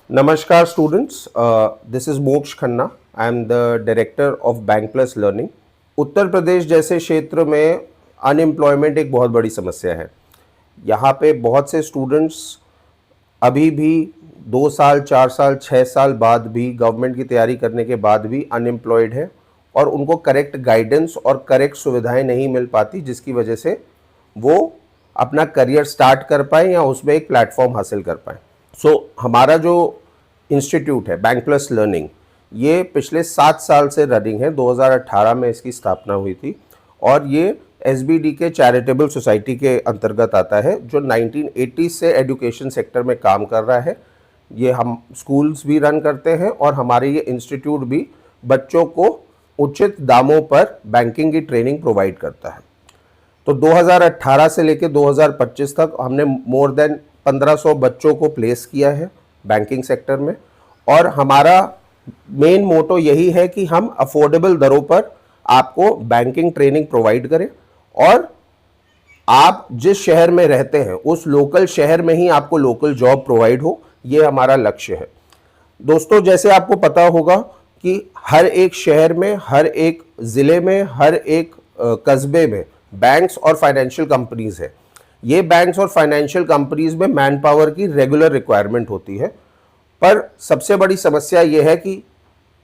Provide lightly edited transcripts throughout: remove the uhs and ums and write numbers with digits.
Namaskar students, this is Moksh Khanna. I am the director of Bank Plus Learning. Uttar Pradesh जैसे क्षेत्र में unemployment एक बहुत बड़ी समस्या है। यहाँ पे बहुत से स्टूडेंट्स अभी भी 2 साल, 4 साल, 6 साल बाद भी गवर्नमेंट की तैयारी करने के बाद भी अनएम्प्लॉयड हैं और उनको करेक्ट गाइडेंस और करेक्ट सुविधाएं नहीं मिल पाती, जिसकी वजह से वो अपना करियर स्टार्ट कर पाएँ या उसमें एक प्लेटफॉर्म हासिल कर पाएँ। हमारा जो इंस्टीट्यूट है बैंक प्लस लर्निंग, ये पिछले 7 साल से रनिंग है। 2018 में इसकी स्थापना हुई थी और ये एसबीडी के चैरिटेबल सोसाइटी के अंतर्गत आता है, जो 1980 से एजुकेशन सेक्टर में काम कर रहा है। ये हम स्कूल्स भी रन करते हैं और हमारे ये इंस्टीट्यूट भी बच्चों को उचित दामों पर बैंकिंग की ट्रेनिंग प्रोवाइड करता है। तो 2018 से लेकर 2025 तक हमने मोर देन 1500 बच्चों को प्लेस किया है बैंकिंग सेक्टर में और हमारा मेन मोटो यही है कि हम अफोर्डेबल दरों पर आपको बैंकिंग ट्रेनिंग प्रोवाइड करें और आप जिस शहर में रहते हैं उस लोकल शहर में ही आपको लोकल जॉब प्रोवाइड हो, ये हमारा लक्ष्य है। दोस्तों, जैसे आपको पता होगा कि हर एक शहर में, हर एक ज़िले में, हर एक कस्बे में बैंक्स और फाइनेंशियल कंपनीज़ है। ये बैंक्स और फाइनेंशियल कंपनीज़ में मैन पावर की रेगुलर रिक्वायरमेंट होती है, पर सबसे बड़ी समस्या ये है कि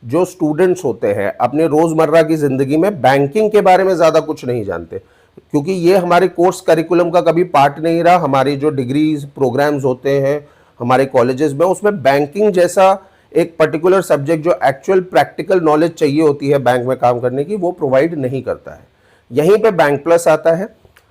जो स्टूडेंट्स होते हैं अपने रोज़मर्रा की ज़िंदगी में बैंकिंग के बारे में ज़्यादा कुछ नहीं जानते, क्योंकि ये हमारे कोर्स करिकुलम का कभी पार्ट नहीं रहा। हमारी जो डिग्रीज प्रोग्राम्स होते हैं हमारे कॉलेजेस में, उसमें बैंकिंग जैसा एक पर्टिकुलर सब्जेक्ट जो एक्चुअल प्रैक्टिकल नॉलेज चाहिए होती है बैंक में काम करने की, वो प्रोवाइड नहीं करता है। यहीं पे बैंक प्लस आता है।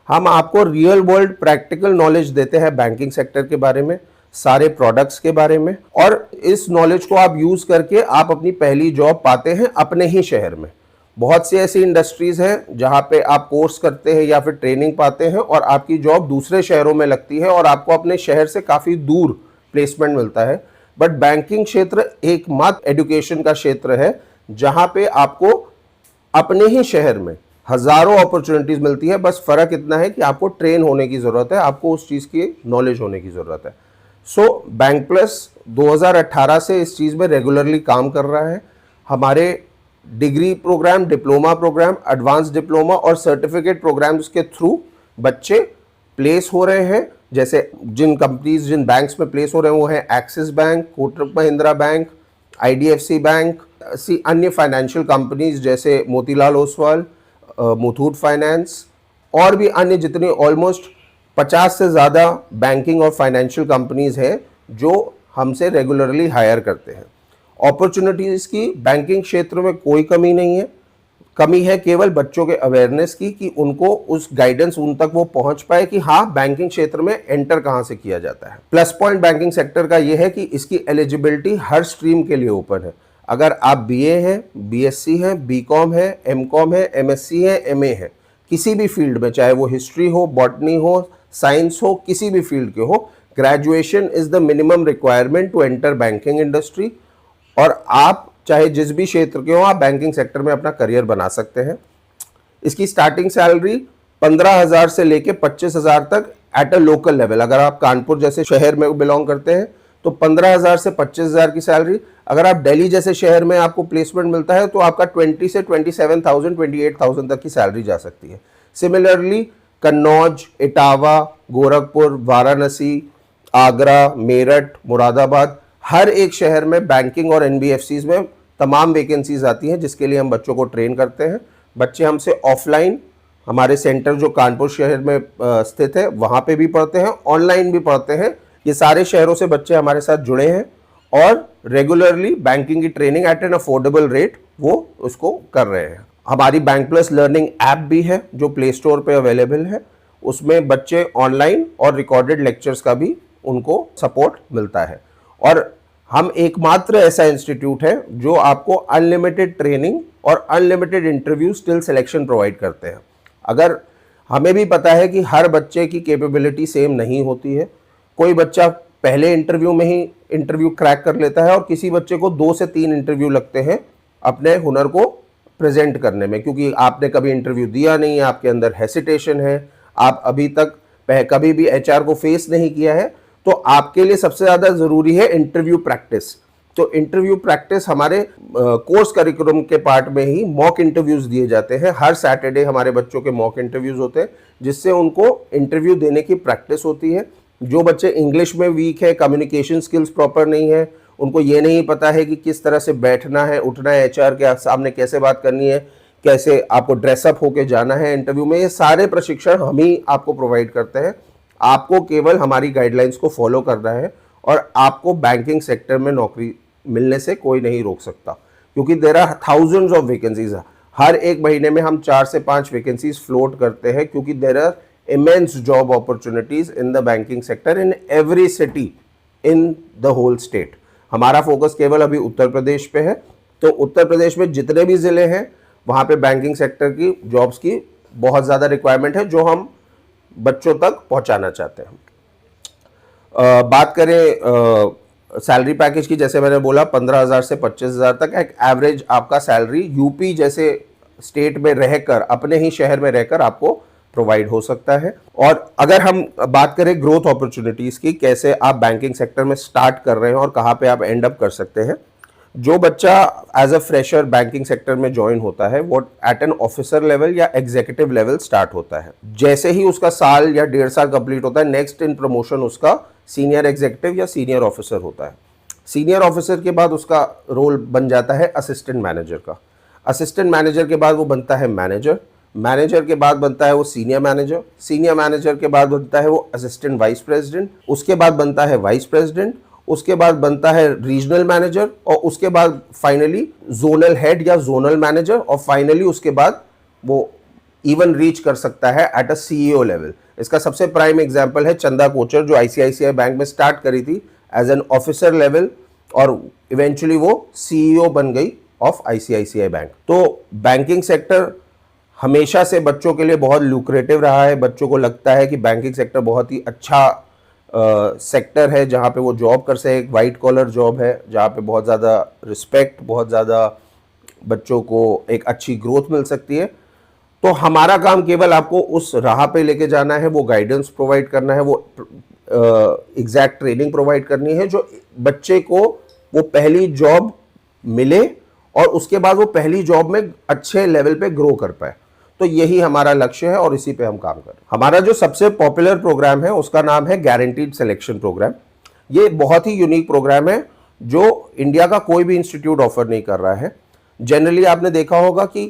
हम आपको रियल वर्ल्ड प्रैक्टिकल नॉलेज देते हैं बैंकिंग सेक्टर के बारे में, सारे प्रोडक्ट्स के बारे में, और इस नॉलेज को आप यूज़ करके आप अपनी पहली जॉब पाते हैं अपने ही शहर में। बहुत सी ऐसी इंडस्ट्रीज़ हैं जहाँ पे आप कोर्स करते हैं या फिर ट्रेनिंग पाते हैं और आपकी जॉब दूसरे शहरों में लगती है और आपको अपने शहर से काफ़ी दूर प्लेसमेंट मिलता है। बट बैंकिंग क्षेत्र एकमात्र एजुकेशन का क्षेत्र है जहाँ पे आपको अपने ही शहर में हज़ारों अपॉर्चुनिटीज़ मिलती है। बस फ़र्क इतना है कि आपको ट्रेन होने की ज़रूरत है, आपको उस चीज़ की नॉलेज होने की ज़रूरत है। बैंक प्लस 2018 से इस चीज़ में रेगुलरली काम कर रहा है। हमारे degree program, diploma program, advance diploma और सर्टिफिकेट प्रोग्राम्स के थ्रू बच्चे प्लेस हो रहे हैं। जैसे जिन कंपनीज, जिन बैंक्स में प्लेस हो रहे हैं वो हैं Axis bank, Kotak Mahindra bank, IDFC bank, अन्य फाइनेंशियल कंपनीज जैसे मोतीलाल ओसवाल, मुथूट फाइनेंस और भी अन्य जितनी ऑलमोस्ट 50 से ज़्यादा बैंकिंग और फाइनेंशियल कंपनीज हैं जो हमसे रेगुलरली हायर करते हैं। अपॉर्चुनिटीज़ की बैंकिंग क्षेत्र में कोई कमी नहीं है। कमी है केवल बच्चों के अवेयरनेस की, कि उनको उस गाइडेंस उन तक वो पहुंच पाए कि हाँ, बैंकिंग क्षेत्र में एंटर कहाँ से किया जाता है। प्लस पॉइंट बैंकिंग सेक्टर का ये है कि इसकी एलिजिबिलिटी हर स्ट्रीम के लिए ओपन है। अगर आप BA हैं, BSc हैं, BCom है, MCom है, MSc है, MA है, किसी भी फील्ड में, चाहे वो हिस्ट्री हो, बॉटनी हो, साइंस हो, किसी भी फील्ड के हो, graduation is the minimum requirement to enter banking industry. और आप चाहे जिस भी क्षेत्र के हो, आप बैंकिंग सेक्टर में अपना करियर बना सकते हैं। इसकी स्टार्टिंग सैलरी 15,000 से लेके 25,000 तक एट अ लोकल लेवल। अगर आप कानपुर जैसे शहर में बिलोंग करते हैं तो 15,000 से 25,000 की सैलरी। अगर आप दिल्ली जैसे शहर में आपको प्लेसमेंट मिलता है तो आपका 20 से 27,000, 28,000 तक की सैलरी जा सकती है। सिमिलरली कन्नौज, इटावा, गोरखपुर, वाराणसी, आगरा, मेरठ, मुरादाबाद, हर एक शहर में बैंकिंग और NBFCs में तमाम वैकेंसीज आती हैं, जिसके लिए हम बच्चों को ट्रेन करते हैं। बच्चे हमसे ऑफलाइन, हमारे सेंटर जो कानपुर शहर में स्थित है वहाँ पे भी पढ़ते हैं, ऑनलाइन भी पढ़ते हैं। ये सारे शहरों से बच्चे हमारे साथ जुड़े हैं और रेगुलरली बैंकिंग की training at an affordable rate वो उसको कर रहे हैं। हमारी बैंक प्लस लर्निंग ऐप भी है जो प्ले स्टोर पे अवेलेबल है। उसमें बच्चे ऑनलाइन और रिकॉर्डेड लेक्चर्स का भी उनको सपोर्ट मिलता है। और हम एकमात्र ऐसा इंस्टीट्यूट है जो आपको अनलिमिटेड ट्रेनिंग और unlimited interview still selection provide करते हैं। अगर हमें भी पता है कि हर बच्चे की कैपेबिलिटी सेम नहीं होती है। कोई बच्चा पहले इंटरव्यू में ही इंटरव्यू क्रैक कर लेता है और किसी बच्चे को 2 से 3 इंटरव्यू लगते हैं अपने हुनर को प्रेजेंट करने में, क्योंकि आपने कभी इंटरव्यू दिया नहीं है, आपके अंदर हेसिटेशन है, आप अभी तक कभी भी HR को फेस नहीं किया है। तो आपके लिए सबसे ज़्यादा ज़रूरी है इंटरव्यू प्रैक्टिस। तो इंटरव्यू प्रैक्टिस हमारे कोर्स करिकुलम के पार्ट में ही मॉक इंटरव्यूज़ दिए जाते हैं। हर सैटरडे हमारे बच्चों के मॉक इंटरव्यूज़ होते हैं, जिससे उनको इंटरव्यू देने की प्रैक्टिस होती है। जो बच्चे इंग्लिश में वीक है, कम्युनिकेशन स्किल्स प्रॉपर नहीं है, उनको ये नहीं पता है कि किस तरह से बैठना है, उठना है, एचआर के सामने कैसे बात करनी है, कैसे आपको ड्रेसअप होके जाना है इंटरव्यू में, ये सारे प्रशिक्षण हम ही आपको प्रोवाइड करते हैं। आपको केवल हमारी गाइडलाइंस को फॉलो करना है और आपको बैंकिंग सेक्टर में नौकरी मिलने से कोई नहीं रोक सकता, क्योंकि there are thousands of vacancies. हर एक महीने में हम 4 से 5 वैकेंसीज फ्लोट करते हैं, क्योंकि there are immense job opportunities in the banking sector in every city in the whole state. हमारा फोकस केवल अभी उत्तर प्रदेश पे है, तो उत्तर प्रदेश में जितने भी ज़िले हैं वहाँ पे बैंकिंग सेक्टर की जॉब्स की बहुत ज़्यादा रिक्वायरमेंट है, जो हम बच्चों तक पहुँचाना चाहते हैं। बात करें सैलरी पैकेज की, जैसे मैंने बोला 15,000 से 25,000 तक एक एवरेज आपका सैलरी यूपी जैसे स्टेट में रहकर, अपने ही शहर में रहकर आपको प्रोवाइड हो सकता है। और अगर हम बात करें ग्रोथ अपॉर्चुनिटीज़ की, कैसे आप बैंकिंग सेक्टर में स्टार्ट कर रहे हैं और कहाँ पे आप एंड अप कर सकते हैं। जो बच्चा as a fresher banking sector में ज्वाइन होता है, वो एट एन ऑफिसर लेवल या एग्जीक्यूटिव लेवल स्टार्ट होता है। जैसे ही उसका साल या 1.5 साल कंप्लीट होता है, नेक्स्ट इन प्रमोशन उसका सीनियर एग्जीक्यूटिव या सीनियर ऑफिसर होता है। सीनियर ऑफिसर के बाद उसका रोल बन जाता है असिस्टेंट मैनेजर का। असिस्टेंट मैनेजर के बाद वो बनता है मैनेजर। मैनेजर के बाद बनता है वो सीनियर मैनेजर। सीनियर मैनेजर के बाद बनता है वो असिस्टेंट वाइस प्रेसिडेंट। उसके बाद बनता है वाइस प्रेसिडेंट। उसके बाद बनता है रीजनल मैनेजर, और उसके बाद फाइनली जोनल हेड या जोनल मैनेजर, और फाइनली उसके बाद वो इवन रीच कर सकता है एट अ सीईओ लेवल। इसका सबसे प्राइम एग्जांपल है चंदा कोचर, जो आईसीआईसीआई बैंक में स्टार्ट करी थी एज एन ऑफिसर लेवल और इवेंचुअली वो सीईओ बन गई ऑफ आईसीआईसीआई बैंक। तो बैंकिंग सेक्टर हमेशा से बच्चों के लिए बहुत लुक्रेटिव रहा है। बच्चों को लगता है कि बैंकिंग सेक्टर बहुत ही अच्छा सेक्टर है, जहाँ पे वो जॉब कर सके। एक वाइट कॉलर जॉब है, जहाँ पे बहुत ज़्यादा रिस्पेक्ट, बहुत ज़्यादा बच्चों को एक अच्छी ग्रोथ मिल सकती है। तो हमारा काम केवल आपको उस राह पे लेके जाना है, वो गाइडेंस प्रोवाइड करना है, वो एग्जैक्ट ट्रेनिंग प्रोवाइड करनी है, जो बच्चे को वो पहली जॉब मिले और उसके बाद वो पहली जॉब में अच्छे लेवल पे ग्रो कर पाए। तो यही हमारा लक्ष्य है और इसी पे हम काम कर रहे हैं। हमारा जो सबसे पॉपुलर प्रोग्राम है उसका नाम है गारंटीड सिलेक्शन प्रोग्राम। ये बहुत ही यूनिक प्रोग्राम है जो इंडिया का कोई भी इंस्टीट्यूट ऑफर नहीं कर रहा है। जनरली आपने देखा होगा कि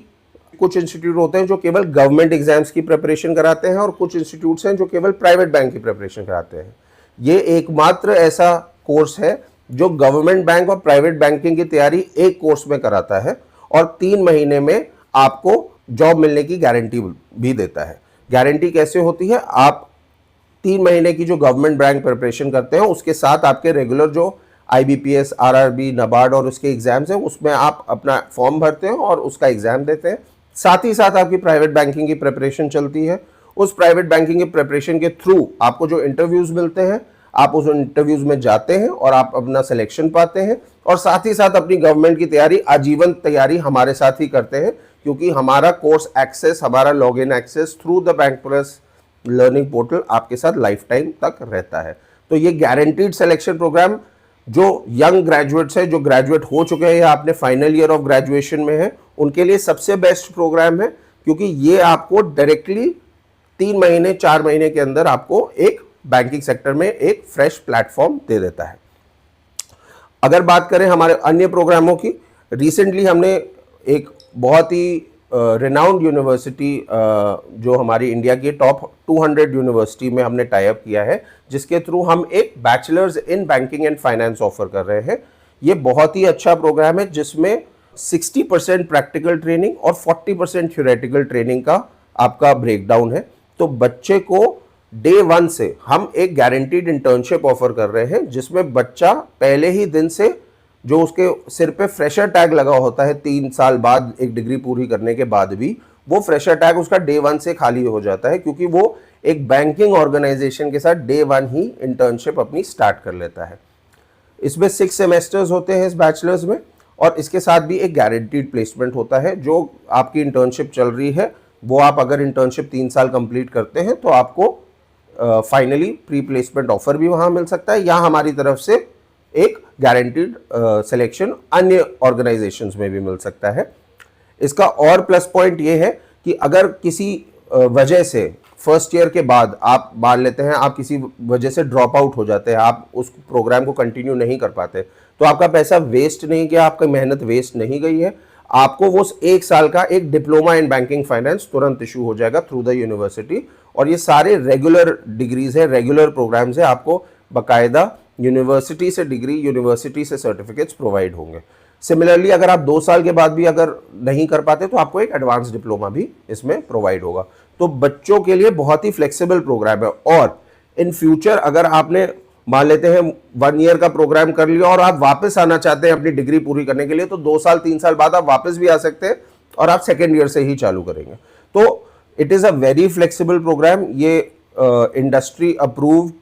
कुछ इंस्टीट्यूट होते हैं जो केवल गवर्नमेंट एग्जाम्स की प्रिपरेशन कराते हैं और कुछ इंस्टीट्यूट्स हैं जो केवल प्राइवेट बैंक की प्रिपरेशन कराते हैं। ये एकमात्र ऐसा कोर्स है जो गवर्नमेंट बैंक और प्राइवेट बैंकिंग की तैयारी एक कोर्स में कराता है और 3 महीने में आपको जॉब मिलने की गारंटी भी देता है। गारंटी कैसे होती है? आप 3 महीने की जो गवर्नमेंट बैंक प्रिपरेशन करते हैं उसके साथ आपके रेगुलर जो आईबीपीएस, आरआरबी, नाबार्ड और उसके एग्जाम्स हैं उसमें आप अपना फॉर्म भरते हैं और उसका एग्जाम देते हैं। साथ ही साथ आपकी प्राइवेट बैंकिंग की प्रिपरेशन चलती है। उस प्राइवेट बैंकिंग के प्रिपरेशन के थ्रू आपको जो इंटरव्यूज मिलते हैं, आप उस इंटरव्यूज में जाते हैं और आप अपना सिलेक्शन पाते हैं और साथ ही साथ अपनी गवर्नमेंट की तैयारी, आजीवन तैयारी हमारे साथ ही करते हैं, क्योंकि हमारा कोर्स एक्सेस, हमारा login access through the bank plus learning portal आपके साथ लाइफ टाइम तक रहता है। तो ये गारंटीड सिलेक्शन प्रोग्राम जो यंग ग्रेजुएट्स हैं, जो ग्रेजुएट हो चुके हैं या अपने फाइनल ईयर ऑफ ग्रेजुएशन में है, उनके लिए सबसे बेस्ट प्रोग्राम है, क्योंकि ये आपको डायरेक्टली 3 महीने 4 महीने के अंदर आपको एक बैंकिंग सेक्टर में एक फ्रेश प्लेटफॉर्म दे देता है। अगर बात करें हमारे अन्य प्रोग्रामों की, रिसेंटली हमने एक बहुत ही रिनाउंड यूनिवर्सिटी जो हमारी इंडिया की टॉप 200 यूनिवर्सिटी में हमने टाई अप किया है, जिसके थ्रू हम एक bachelors in banking and finance offer कर रहे हैं। ये बहुत ही अच्छा प्रोग्राम है जिसमें 60% प्रैक्टिकल ट्रेनिंग और 40% थ्योरेटिकल ट्रेनिंग का आपका ब्रेकडाउन है। तो बच्चे को डे 1 से हम एक गारंटीड इंटर्नशिप ऑफर कर रहे हैं, जिसमें बच्चा पहले ही दिन से, जो उसके सिर पे फ्रेशर टैग लगा होता है 3 साल बाद एक डिग्री पूरी करने के बाद भी, वो फ्रेशर टैग उसका डे 1 से खाली हो जाता है, क्योंकि वो एक बैंकिंग ऑर्गेनाइजेशन के साथ डे 1 ही इंटर्नशिप अपनी स्टार्ट कर लेता है। इसमें 6 सेमेस्टर्स होते हैं इस बैचलर्स में, और इसके साथ भी एक गारंटीड प्लेसमेंट होता है। जो आपकी इंटर्नशिप चल रही है वो आप अगर इंटर्नशिप 3 साल कंप्लीट करते हैं तो आपको फाइनली प्री प्लेसमेंट ऑफर भी वहाँ मिल सकता है, या हमारी तरफ से एक गारंटीड सिलेक्शन अन्य ऑर्गेनाइजेशंस में भी मिल सकता है। इसका और प्लस पॉइंट ये है कि अगर किसी वजह से फर्स्ट ईयर के बाद आप मान लेते हैं, आप किसी वजह से ड्रॉप आउट हो जाते हैं, आप उस प्रोग्राम को कंटिन्यू नहीं कर पाते, तो आपका पैसा वेस्ट नहीं गया, आपकी मेहनत वेस्ट नहीं गई है। आपको वो 1 साल का एक डिप्लोमा इन बैंकिंग फाइनेंस तुरंत इशू हो जाएगा थ्रू द यूनिवर्सिटी, और ये सारे रेगुलर डिग्रीज है, रेगुलर प्रोग्राम्स है, आपको बाकायदा यूनिवर्सिटी से डिग्री, यूनिवर्सिटी से सर्टिफिकेट्स प्रोवाइड होंगे। सिमिलरली अगर आप 2 साल के बाद भी अगर नहीं कर पाते तो आपको एक एडवांस डिप्लोमा भी इसमें प्रोवाइड होगा। तो बच्चों के लिए बहुत ही फ्लेक्सिबल प्रोग्राम है, और इन फ्यूचर अगर आपने मान लेते हैं 1 ईयर का प्रोग्राम कर लिया और आप वापस आना चाहते हैं अपनी डिग्री पूरी करने के लिए, तो 2 साल 3 साल बाद आप वापस भी आ सकते हैं और आप सेकेंड ईयर से ही चालू करेंगे। तो it is a very flexible program. ये industry approved,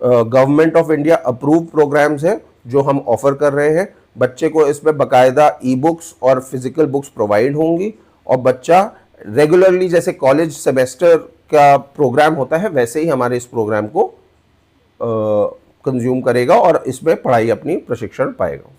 government of India approved programs हैं जो हम ऑफर कर रहे हैं। बच्चे को इसमें बाकायदा ई बुक्स और फिजिकल बुक्स प्रोवाइड होंगी, और बच्चा रेगुलरली जैसे कॉलेज सेमेस्टर का प्रोग्राम होता है वैसे ही हमारे इस प्रोग्राम को कंज्यूम करेगा और इसमें पढ़ाई अपनी प्रशिक्षण पाएगा।